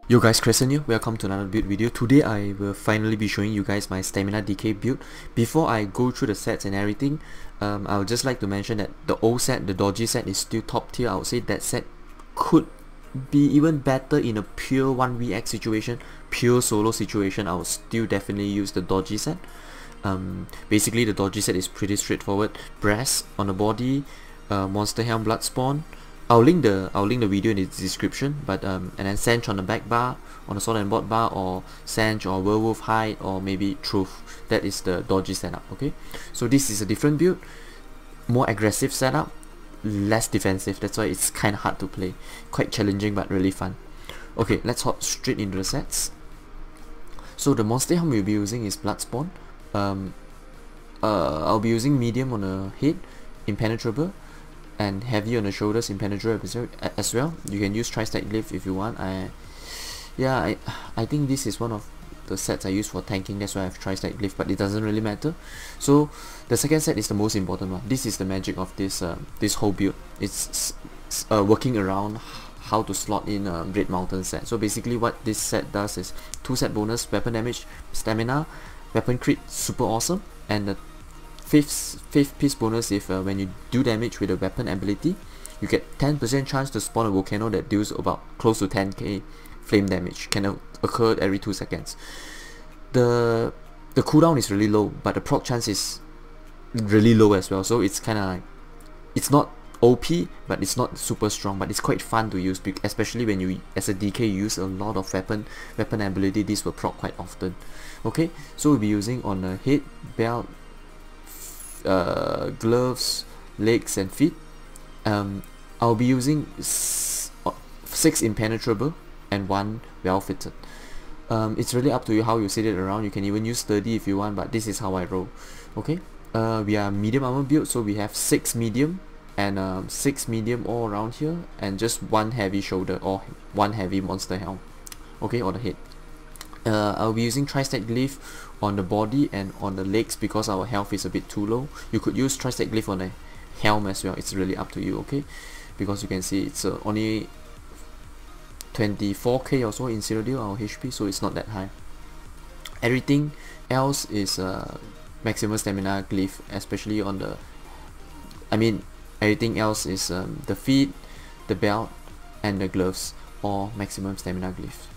Yo guys, Crescent here. Welcome to another build video. Today I will finally be showing you guys my stamina decay build. Before I go through the sets and everything, I would just like to mention that the old set, the dodgy set, is still top tier. I would say that set could be even better in a pure 1vx situation, pure solo situation. I would still definitely use the dodgy set. Basically the dodgy set is pretty straightforward. Brass on the body, monster helm, blood spawn. I'll link the video in the description, but and then Sanch on the back bar, on the sword and board bar, or Sanch or werewolf hide, or maybe truth. That is the dodgy setup. Okay, so this is a different build, more aggressive setup, less defensive. That's why it's kind of hard to play, quite challenging but really fun. Okay, let's hop straight into the sets. So the monster helm we'll be using is Bloodspawn. I'll be using medium on the head, impenetrable, and heavy on the shoulders, impenetrable as well. You can use tri-stack glyph if you want. I think this is one of the sets I use for tanking. That's why I have tri-stack glyph, but it doesn't really matter. So the second set is the most important one. This is the magic of this this whole build. It's working around how to slot in a Red Mountain set. So basically what this set does is 2 set bonus, weapon damage, stamina, weapon crit, super awesome, and the fifth piece bonus if when you do damage with a weapon ability, you get 10% chance to spawn a volcano that deals about close to 10k flame damage. Can occur every 2 seconds. The cooldown is really low, but the proc chance is really low as well. So it's kind of like, it's not OP, but it's not super strong, but it's quite fun to use, especially when you as a DK you use a lot of weapon ability. This will proc quite often. Okay, so we'll be using on the head, belt, gloves, legs and feet. I'll be using 6 impenetrable and 1 well fitted. It's really up to you how you set it around. You can even use sturdy if you want, but this is how I roll. Okay, we are medium armor build, so we have 6 medium and 6 medium all around here, and just 1 heavy shoulder or 1 heavy monster helm. Okay, on the head. I'll be using tri-stack glyph on the body and on the legs because our health is a bit too low. You could use tri-stack glyph on the helm as well. It's really up to you. Okay, because you can see it's only 24k or so in 0 deal our HP, so it's not that high. Everything else is maximum stamina glyph, especially on the, everything else is the feet, the belt and the gloves, or maximum stamina glyph.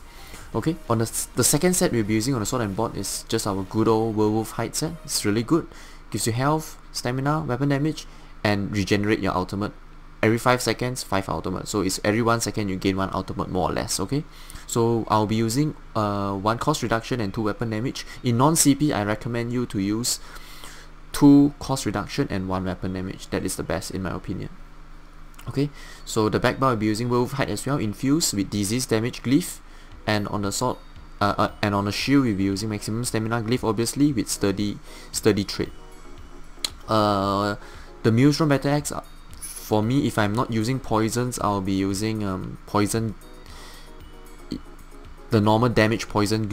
Okay, on the second set we'll be using on the sword and board is just our good old werewolf hide set. It's really good, gives you health, stamina, weapon damage, and regenerate your ultimate every 5 seconds, 5 ultimate. So it's every 1 second you gain 1 ultimate more or less. Okay, so I'll be using 1 cost reduction and 2 weapon damage. In non-CP I recommend you to use 2 cost reduction and 1 weapon damage. That is the best in my opinion. Okay, so the back bar will be using werewolf hide as well, infused with disease damage glyph. And on the sword and on the shield we'll be using maximum stamina glyph, obviously, with sturdy trait. The Maelstrom battle axe, for me, if I'm not using poisons, I'll be using poison, the normal damage poison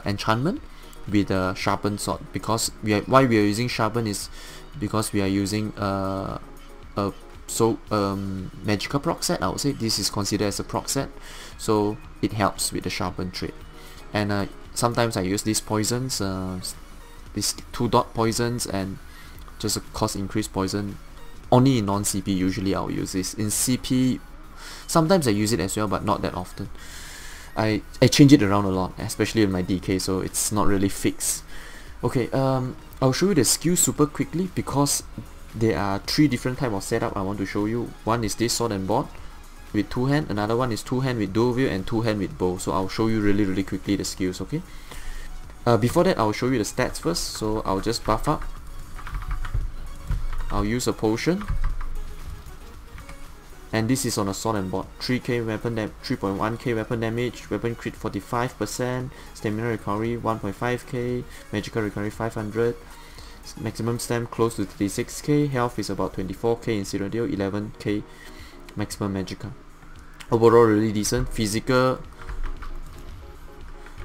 enchantment with a sharpened sword. Because why we are using sharpen is because we are using magical proc set. I would say this is considered as a proc set, so it helps with the sharpen trait. And sometimes I use these poisons, these 2 dot poisons, and just a cost increase poison. Only in non-CP usually I'll use this. In CP sometimes I use it as well, but not that often. I change it around a lot, especially in my DK, so it's not really fixed. Okay, I'll show you the skills super quickly because there are 3 different type of setup I want to show you. One is this sword and board with 2 hand, another one is 2 hand with Dualwield, and 2 hand with bow. So I'll show you really quickly the skills. Okay, before that I'll show you the stats first. So I'll just buff up. I'll use a potion, and this is on a sword and board. 3k weapon 3.1k weapon damage, weapon crit 45%, stamina recovery 1.5k, magical recovery 500, maximum stam close to 36k, health is about 24k in 0 deal, 11k maximum magical. Overall really decent. Physical,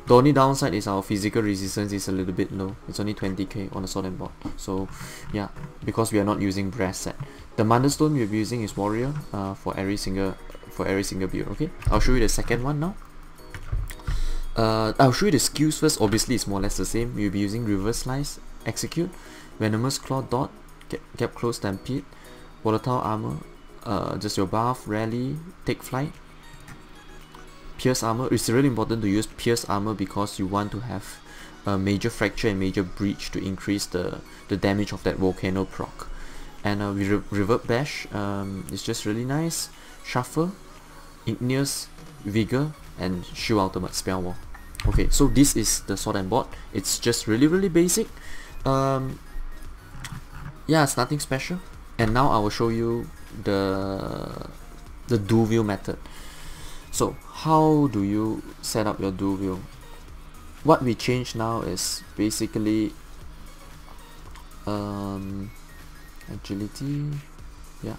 the only downside is our physical resistance is a little bit low. It's only 20k on the sword and board. So yeah, because we are not using brass set. The Mundus stone we'll be using is warrior for every single build. Okay, I'll show you the second one now. I'll show you the skills first. Obviously it's more or less the same. You'll be using Reverse Slice, Execute, Venomous Claw, Dot, Gap Close, Stampede, Volatile Armor, just your buff, Rally, Take Flight, Pierce Armor. It's really important to use Pierce Armor because you want to have a major Fracture and major Breach to increase the damage of that Volcano proc. And Reverb Bash, it's just really nice. Shuffle, Igneous, Vigor, and Shield Ultimate Spell Wall. Okay, so this is the Sword and Board. It's just really basic. Yeah, it's nothing special. And now I will show you the Dualwield method. So how do you set up your Dualwield? What we change now is basically agility. Yeah,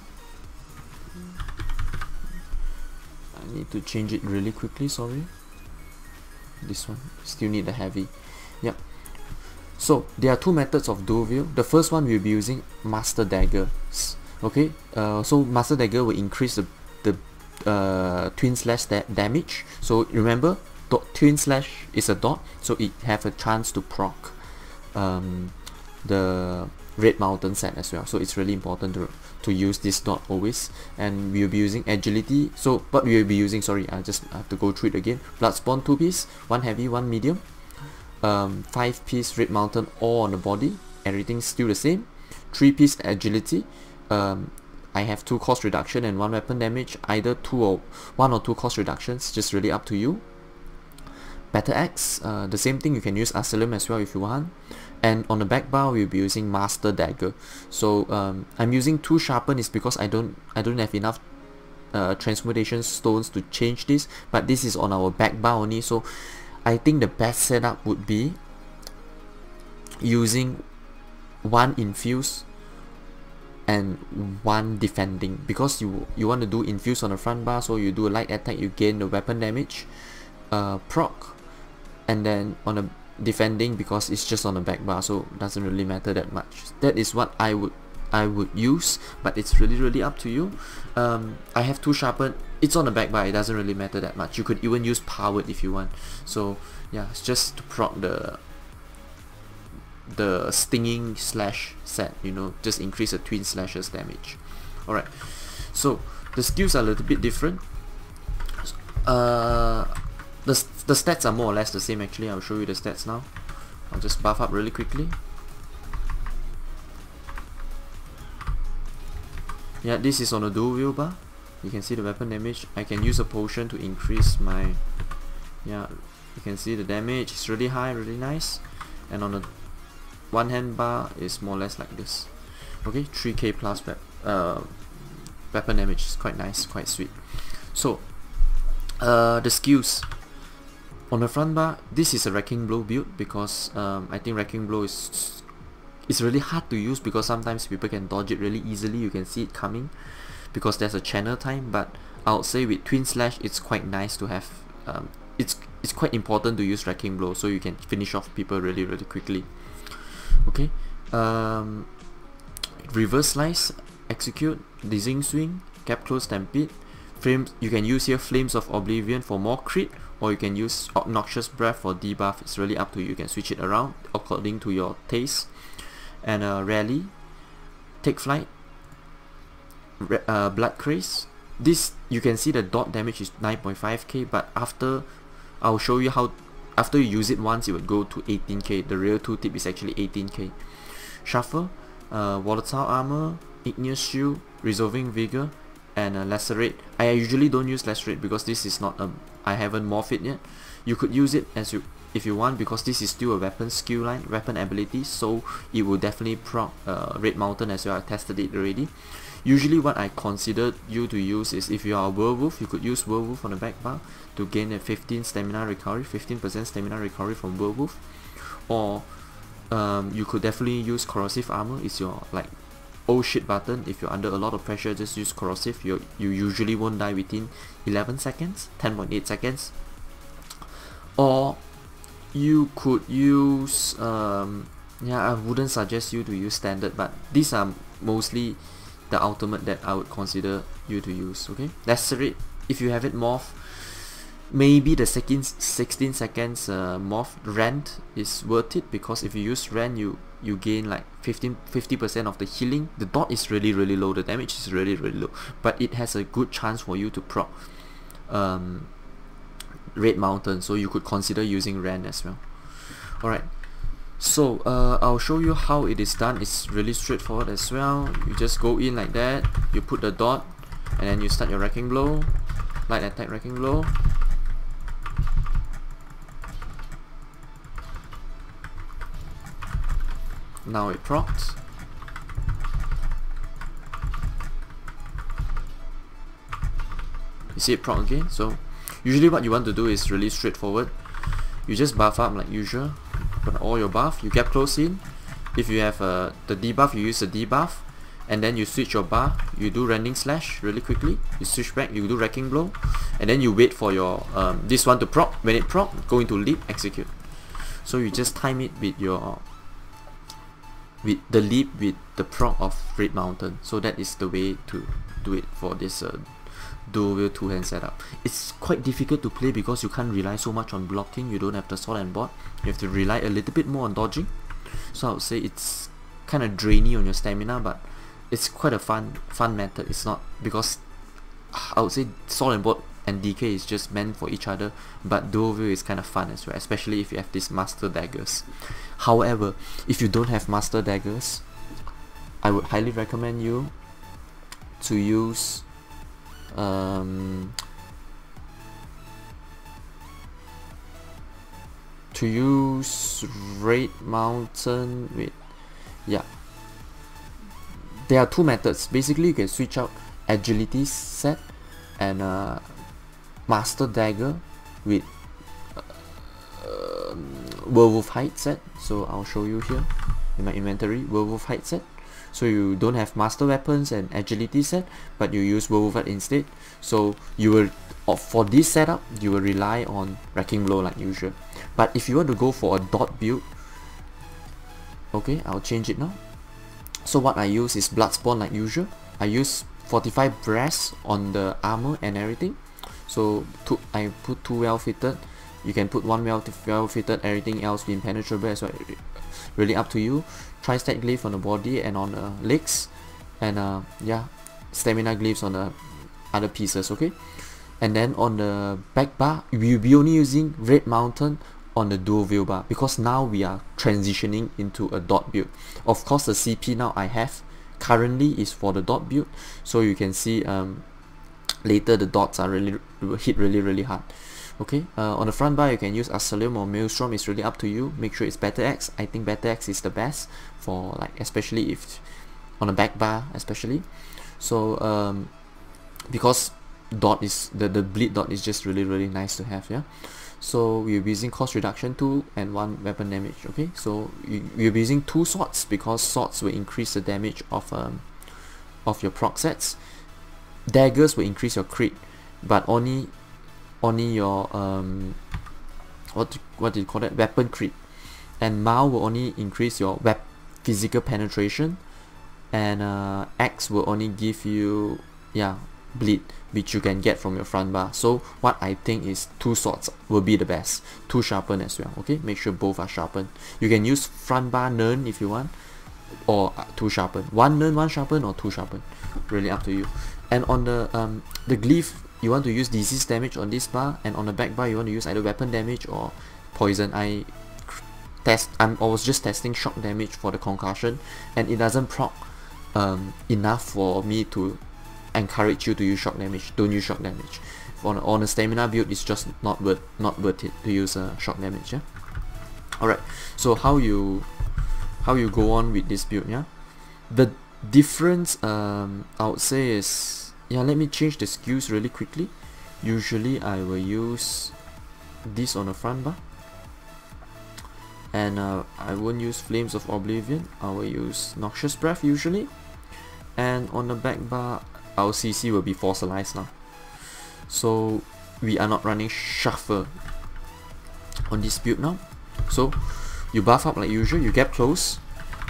I need to change it really quickly, sorry. This one, still need the heavy. Yep. So there are two methods of Dualwield. The first one we'll be using Master Dagger. Okay, so Master Dagger will increase the Twin Slash damage. So remember, Twin Slash is a dot, so it have a chance to proc the Red Mountain set as well. So it's really important to use this dot always. And we'll be using agility. So what we will be using, sorry, I just have to go through it again. Bloodspawn 2 piece, 1 heavy, 1 medium, 5 piece Red Mountain all on the body, everything's still the same. 3 piece agility, I have 2 cost reduction and 1 weapon damage, either 1 or 2 cost reductions, just really up to you. Battle Axe, the same thing, you can use Asylum as well if you want. And on the back bar we'll be using Master Dagger. So I'm using 2 sharpen is because I don't have enough transmutation stones to change this, but this is on our back bar only. So I think the best setup would be using 1 infuse and 1 defending, because you want to do infuse on the front bar, so you do a light attack, you gain the weapon damage proc, and then on a defending, because it's just on the back bar, so it doesn't really matter that much. That is what I would use, but it's really up to you. I have 2 sharpen, it's on the back bar, it doesn't really matter that much. You could even use powered if you want. So yeah, it's just to proc the stinging slash set, you know, just increase the twin slashes damage. Alright, so the skills are a little bit different. The stats are more or less the same actually. I'll show you the stats now. I'll just buff up really quickly. Yeah, this is on a Dualwield bar. You can see the weapon damage. I can use a potion to increase my... Yeah, you can see the damage. It's really high, really nice. And on the one hand bar is more or less like this. Okay, 3k plus weapon damage is quite nice, quite sweet. So the skills on the front bar, this is a Wrecking Blow build because I think Wrecking Blow is really hard to use because sometimes people can dodge it really easily. You can see it coming because there's a channel time, but I would say with Twin Slash it's quite nice to have it's quite important to use Wrecking Blow so you can finish off people really quickly. Okay, Reverse Slice, Execute, Dizzying Swing, Gap Close, Stampede. Flames, you can use here Flames of Oblivion for more crit, or you can use Obnoxious Breath for debuff. It's really up to you. You can switch it around according to your taste. And Rally, Take Flight, Blood Craze. This, you can see the dot damage is 9.5k, but after, I'll show you how, after you use it once it would go to 18k. The real tooltip is actually 18k. Shuffle, Volatile Armor, Igneous Shield, Resolving Vigor, and Lacerate. I usually don't use Lacerate because this is not I haven't morphed it yet. You could use it if you want, because this is still a weapon skill line, weapon ability, so it will definitely proc Red Mountain as well. I tested it already. Usually what I consider you to use is, if you are a Werewolf, you could use Werewolf on the back bar to gain a 15% stamina recovery from Werewolf, or you could definitely use Corrosive Armor. It's your like oh shit button. If you're under a lot of pressure, just use Corrosive. You usually won't die within 11 seconds, 10.8 seconds. Or you could use yeah, I wouldn't suggest you to use standard, but these are mostly the ultimate that I would consider you to use. Okay, Lacerate, if you have it morph, maybe the 16 seconds morph rend is worth it, because if you use rend, you gain like 50% of the healing. The dot is really low, the damage is really low, but it has a good chance for you to proc Red Mountain, so you could consider using rend as well. Alright, so I'll show you how it is done. It's really straightforward as well. You just go in like that, you put the dot, and then you start your wrecking blow, light attack wrecking blow. Now it procs. You see it proc again. So usually what you want to do is really straightforward. You just buff up like usual. Put all your buff. You get close in. If you have the debuff, you use the debuff, and then you switch your bar. You do rending slash really quickly. You switch back. You do wrecking blow, and then you wait for your this one to proc. When it proc, go into leap, execute. So you just time it with your the leap with the proc of Red Mountain. So that is the way to do it for this Dualwield 2-hand setup. It's quite difficult to play because you can't rely so much on blocking. You don't have the sword and board. You have to rely a little bit more on dodging. So I would say it's kind of drainy on your stamina, but it's quite a fun method. It's not, because I would say sword and board and DK is just meant for each other, but Dualwield is kind of fun as well, especially if you have these master daggers. However, if you don't have master daggers, I would highly recommend you to use Red Mountain with, yeah, there are two methods. Basically you can switch out agility set and master dagger with werewolf height set. So I'll show you here in my inventory, werewolf height set. So you don't have master weapons and agility set, but you use werewolf height instead. So you will, for this setup, you will rely on wrecking blow like usual. But if you want to go for a dot build, okay, I'll change it now. So what I use is Bloodspawn like usual. I use 45 brass on the armor and everything. So I put 2 well fitted. You can put 1 well fitted, everything else be impenetrable as well. Really up to you. Tri-stack glyph on the body and on the legs, and yeah, stamina glyphs on the other pieces, okay? And then on the back bar, we'll be only using Red Mountain on the Dualwield bar, because now we are transitioning into a dot build. Of course, the CP now I have currently is for the dot build, so you can see later the dots are really hit really hard. Okay, on the front bar you can use Asylum or Maelstrom. It's really up to you. Make sure it's Battle Axe. I think Battle Axe is the best for, like, especially if on the back bar especially. So because dot is the bleed dot is just really nice to have, yeah. So we're using cost reduction 2 and 1 weapon damage. Okay, so we're using 2 swords because swords will increase the damage of your proc sets. Daggers will increase your crit, but only your what do you call that, weapon crit. And Mao will only increase your physical penetration, and Axe will only give you, yeah, bleed, which you can get from your front bar. So what I think is 2 swords will be the best. 2 sharpen as well. Okay, make sure both are sharpened. You can use front bar nern if you want, or 2 sharpen. 1 nern, 1 sharpen, or 2 sharpen. Really up to you. And on the glyph, you want to use disease damage on this bar, and on the back bar you want to use either weapon damage or poison. I was just testing shock damage for the concussion, and it doesn't proc enough for me to encourage you to use shock damage. Don't use shock damage. On a stamina build, it's just not worth it to use shock damage. Yeah. Alright. So how you go on with this build? Yeah. The difference I would say is, yeah, let me change the skills really quickly. Usually I will use this on the front bar, and I won't use Flames of Oblivion. I will use Noxious Breath usually, and on the back bar our CC will be Fossilized now. So we are not running Shuffle on this build now. So you buff up like usual, you get close,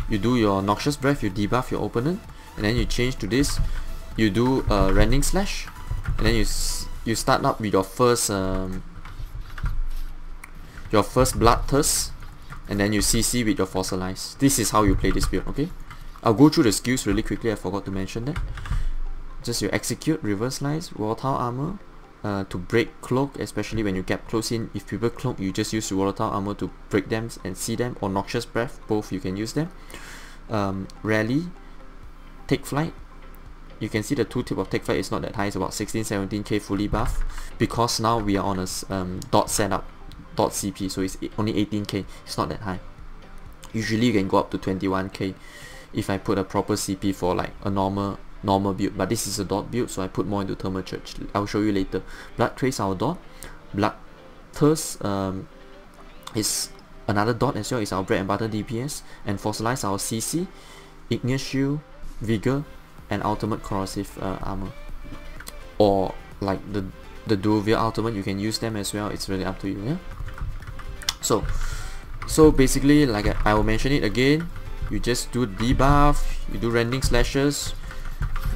you do your Noxious Breath, you debuff your opponent, and then you change to this, you do Rending Slash, and then you you start up with your first Bloodthirst, and then you CC with your Fossilize. This is how you play this build, okay? I'll go through the skills really quickly, I forgot to mention that. Just you execute, Reverse Slice, Volatile Armor, to break Cloak, especially when you get close in. If people cloak, you just use Volatile Armor to break them and see them, or Noxious Breath, both you can use them. Rally, Take Flight. You can see the tooltip of Take Flight is not that high, it's about 16-17k fully buff, because now we are on a dot setup, dot CP, so it's only 18k, it's not that high. Usually you can go up to 21k if I put a proper CP for like a normal build, but this is a dot build, so I put more into Thermal Church. I'll show you later. Blood Trace, our dot. Bloodthirst is another dot as well, it's our bread and butter DPS, and Fossilize, our CC. Igneous Shield, Vigor, and Ultimate Corrosive Armor, or like the Dualwield Ultimate, you can use them as well, it's really up to you. Yeah. So basically, like I will mention it again, you just do debuff, you do Rending Slashes,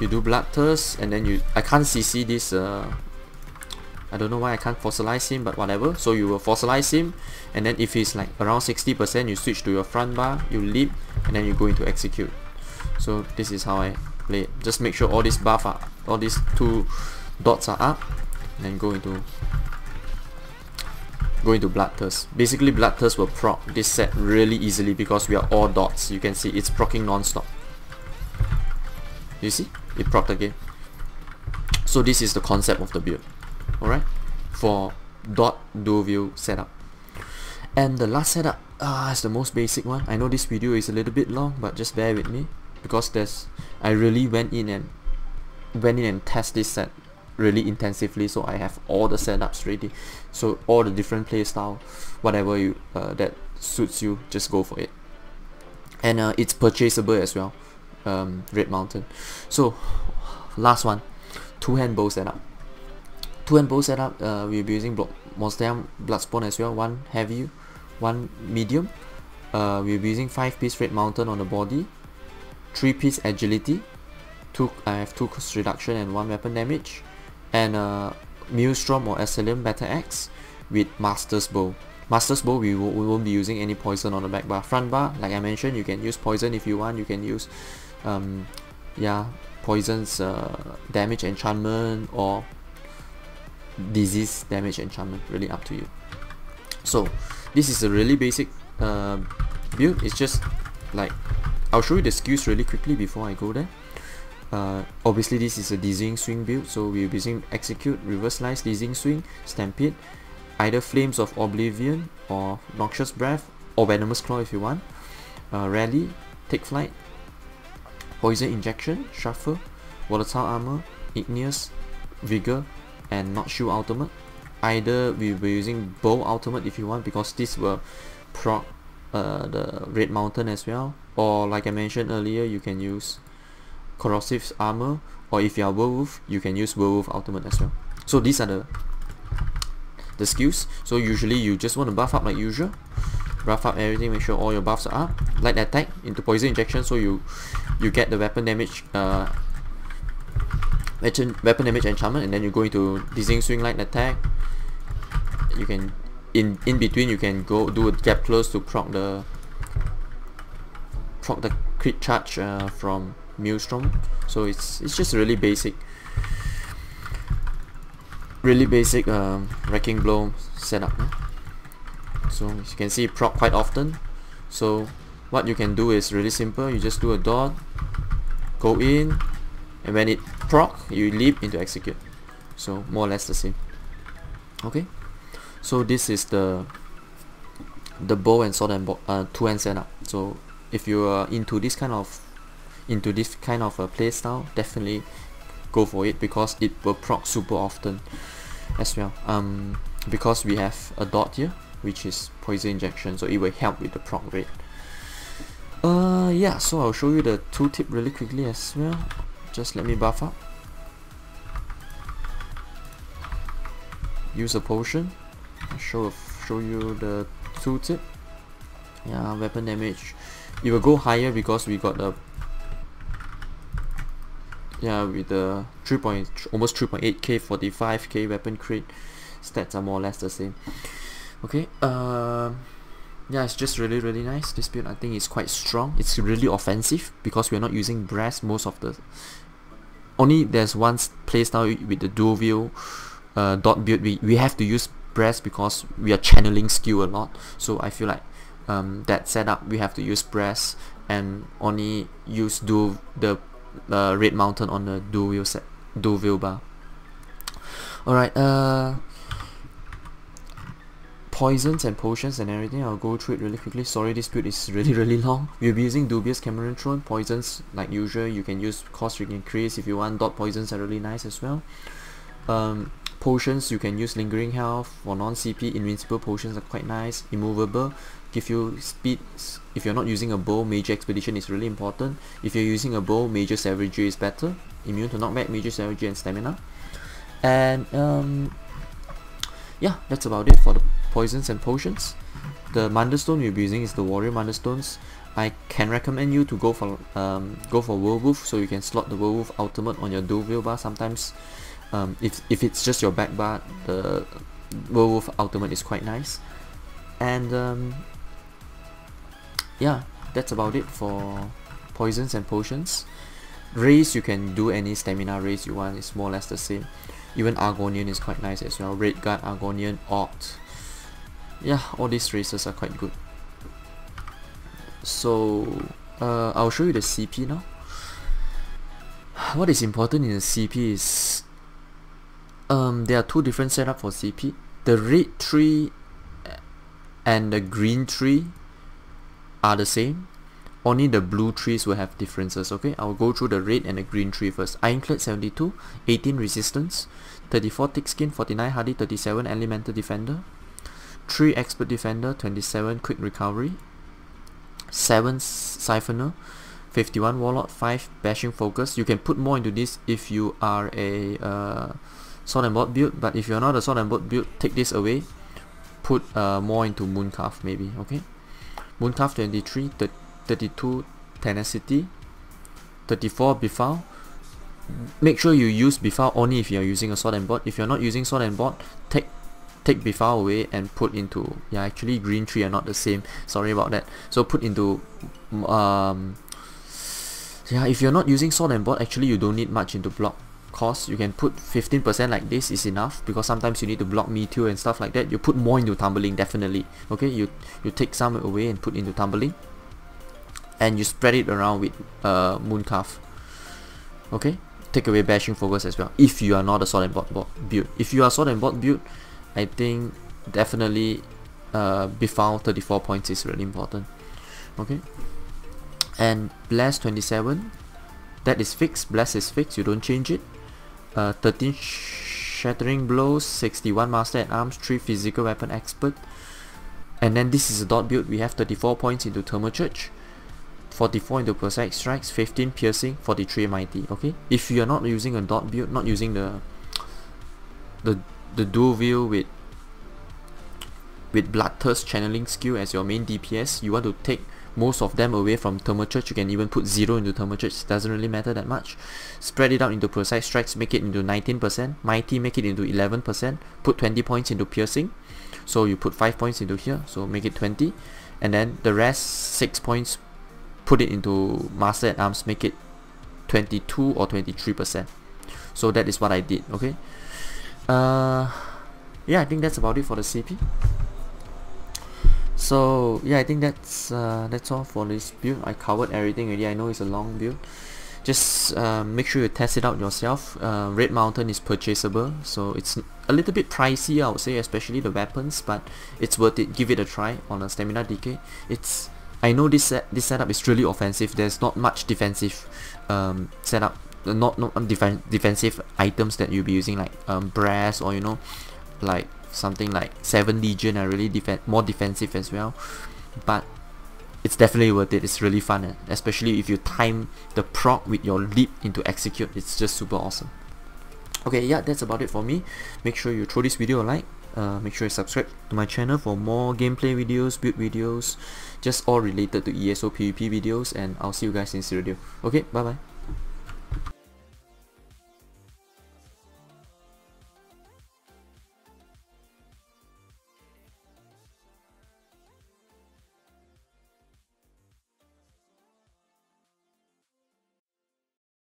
you do Bloodthirst, and then I can't CC this, I don't know why I can't Fossilize him, but whatever. So you will Fossilize him, and then if he's like around 60%, you switch to your front bar, you leap, and then you go into Execute. So this is how I play it. Just make sure all these buff are, all these two dots are up, and then go into Bloodthirst. Basically Bloodthirst will proc this set really easily because we are all dots. You can see it's proccing non-stop. You see? It procced again. So this is the concept of the build. Alright? For dot Dualwield setup. And the last setup is the most basic one. I know this video is a little bit long, but just bear with me, because I really went in and test this set really intensively, so I have all the setups ready. So all the different playstyle, whatever you that suits you, just go for it. And it's purchasable as well, Red Mountain. So last one, two-hand bow setup. Two-hand bow setup, we'll be using Monster Bloodspawn as well, one heavy, one medium. We'll be using 5-piece Red Mountain on the body, 3-piece agility, I have 2 cost reduction and 1 weapon damage, and Maelstrom or Asylum Battle Axe with Master's Bow. Master's Bow, we won't be using any poison on the back bar. Front bar, like I mentioned, you can use poison if you want, you can use poison's damage enchantment or disease damage enchantment, really up to you. So this is a really basic build. It's just like, I'll show you the skills really quickly before I go there. Obviously this is a Dizzying Swing build, so we'll be using Execute, Reverse Slice, Dizzying Swing, Stampede, either Flames of Oblivion or Noxious Breath, or Venomous Claw if you want, Rally, Take Flight, Poison Injection, Shuffle, Volatile Armor, Igneous, Vigor, and Not Shield Ultimate. Either we'll be using Bow Ultimate if you want, because this will proc the Red Mountain as well, or like I mentioned earlier, you can use Corrosive Armor, or if you are Werewolf, you can use Werewolf Ultimate as well. So these are the skills. So usually you just want to buff up like usual, buff up everything, make sure all your buffs are up. Light Attack into Poison Injection, so you get the weapon damage enchantment, and then you go into Dizzying Swing, Light Attack. You can in between you can go do a Gap Close to proc the crit charge from Maelstrom. So it's just really basic Wrecking Blow setup. So as you can see, proc quite often. So what you can do is really simple. You just do a dot, go in, and when it proc, you leap into Execute. So more or less the same. Okay, so this is the bow and sword and two-hand setup. So if you are into this kind of play style, definitely go for it, because it will proc super often as well. Because we have a dot here, which is Poison Injection, so it will help with the proc rate. Yeah, so I'll show you the tooltip really quickly as well. Just let me buff up. Use a potion. I'll show you the tooltip. Yeah, weapon damage. It will go higher because we got the yeah, with the almost 3.8k 45k weapon crit, stats are more or less the same. Okay, yeah, it's just really nice. This build I think is quite strong. It's really offensive because we're not using brass most of the. Only there's one playstyle with the Dualwield dot build we have to use brass because we are channeling skill a lot. So I feel like that setup we have to use brass and only use the red mountain on the Dualwield bar. Alright, poisons and potions and everything, I'll go through it really quickly. Sorry, this build is really long. We'll be using Dubious Cameron Throne. Poisons, like usual, you can use cost increase if you want. Dot poisons are really nice as well. Potions, you can use Lingering Health. For non-CP, Invincible potions are quite nice. Immovable, give you speed. If you're not using a bow, Major Expedition is really important. If you're using a bow, Major Savagery is better. Immune to knockback, Major Savagery and Stamina. And yeah, that's about it for the poisons and potions. The Mundus stone we'll be using is the Warrior Mundus stones. I can recommend you to go for Werewolf, so you can slot the Werewolf ultimate on your Dualwield bar. Sometimes if it's just your back bar, the Werewolf ultimate is quite nice. And yeah, that's about it for poisons and potions. Race, you can do any stamina race you want, it's more or less the same. Even Argonian is quite nice as well. Red Guard, Argonian, Ort. Yeah, all these races are quite good. So I'll show you the CP now. What is important in the CP is there are two different setups for CP. The red tree and the green tree are the same. Only the blue trees will have differences. Okay, I'll go through the red and the green tree first. Ironclad 72, 18 resistance, 34 thick skin, 49 hardy, 37 elemental defender, 3 expert defender, 27 quick recovery, 7 siphoner, 51 warlord, 5 bashing focus. You can put more into this if you are a sword and board build, but if you're not a sword and board build, take this away, put more into Mooncalf maybe. Okay, Mooncalf 23, 32 tenacity, 34 befoul. Make sure you use befoul only if you are using a sword and board. If you're not using sword and board, take befoul away and put into, yeah, actually green tree are not the same, sorry about that. So put into yeah, if you're not using sword and board, actually you don't need much into block cost. You can put 15% like this is enough, because sometimes you need to block meteor and stuff like that. You put more into tumbling, definitely. Okay, you take some away and put into tumbling, and you spread it around with Mooncalf. Okay, take away bashing focus as well if you are not a sword and board build. If you are sword and board build, I think definitely befoul 34 points is really important. Okay, and blast 27, that is fixed. Blast is fixed, you don't change it. 13 shattering blows, 61 master at arms, 3 physical weapon expert. And then this is a dot build. We have 34 points into Thermal Church, 44 into Prosaic Strikes, 15 piercing, 43 mighty. Okay, if you are not using a dot build, not using the Dualwield with Bloodthirst channeling skill as your main DPS, you want to take most of them away from Thermal Church. You can even put 0 into Thermal Church, doesn't really matter that much. Spread it out into Prosaic Strikes, make it into 19%, mighty make it into 11%, put 20 points into piercing, so you put 5 points into here, so make it 20, and then the rest 6 points, put it into master at arms, make it 22 or 23%. So that is what I did. Okay, yeah, I think that's about it for the CP. So yeah, I think that's all for this build. I covered everything already. I know it's a long build. Just make sure you test it out yourself. Red Mountain is purchasable, so it's a little bit pricey, I would say, especially the weapons, but it's worth it. Give it a try on a stamina decay. I know this setup is really offensive. There's not much defensive setup, not defensive items that you'll be using, like brass, or you know, like something like 7 Legion are really more defensive as well. But it's definitely worth it. It's really fun, especially if you time the proc with your leap into execute. It's just super awesome. Okay, yeah, that's about it for me. Make sure you throw this video a like. Make sure you subscribe to my channel for more gameplay videos, build videos, just all related to ESO PvP videos, and I'll see you guys in this video. Okay, bye bye.